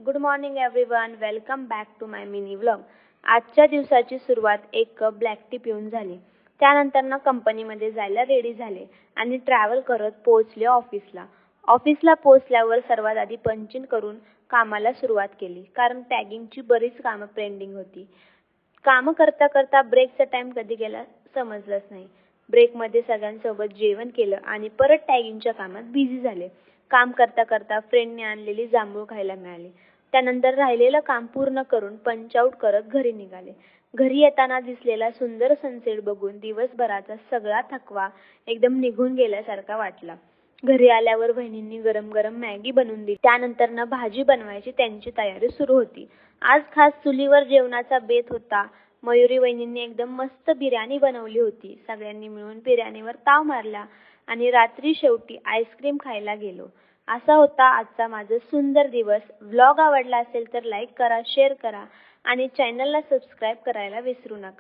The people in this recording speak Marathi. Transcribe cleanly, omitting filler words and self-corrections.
Good morning everyone, welcome back to my mini vlog. आजच्या दिवसाची सुरुवात एक कप ब्लॅक टी पिऊन झाली. त्यानंतर कंपनीमध्ये जायला रेडी झाले आणि ट्रॅव्हल करत पोहोचले ऑफिसला. ऑफिसला पोहोचल्यावर सर्वात आधी पंच इन करून कामाला सुरुवात केली, कारण टॅगिंगची बरीच कामं पेंडिंग होती. कामं करता करता ब्रेकचा टाइम कधी गेला समजलंच नाही. ब्रेकमध्ये सगळ्यांसोबत जेवण केलं आणि परत टॅगिंगच्या कामात बिझी झाले. काम करता करता फ्रेंडने आणलेली जांभूळ खायला मिळाली. त्यानंतर राहिलेलं काम पूर्ण करून पंच आउट करत घरी निघाले. घरी येताना दिसलेला सुंदर सनसेट बघून दिवसभराचा सगळा थकवा एकदम निघून गेल्यासारखा वाटला. घरी आल्यावर बहिणींनी गरम गरम मॅगी बनवून दिली. त्यानंतर भाजी बनवायची त्यांची तयारी सुरू होती. आज खास चुलीवर जेवणाचा बेत होता. मयुरी वहिनींनी एकदम मस्त बिर्याणी बनवली होती. सगळ्यांनी मिळून बिर्याणीवर ताव मारला आणि रात्री शेवटी आईस्क्रीम खायला गेलो. असा होता आजचा माझा सुंदर दिवस. व्लॉग आवडला असेल तर लाईक करा, शेअर करा आणि चॅनलला सबस्क्राईब करायला विसरू नका.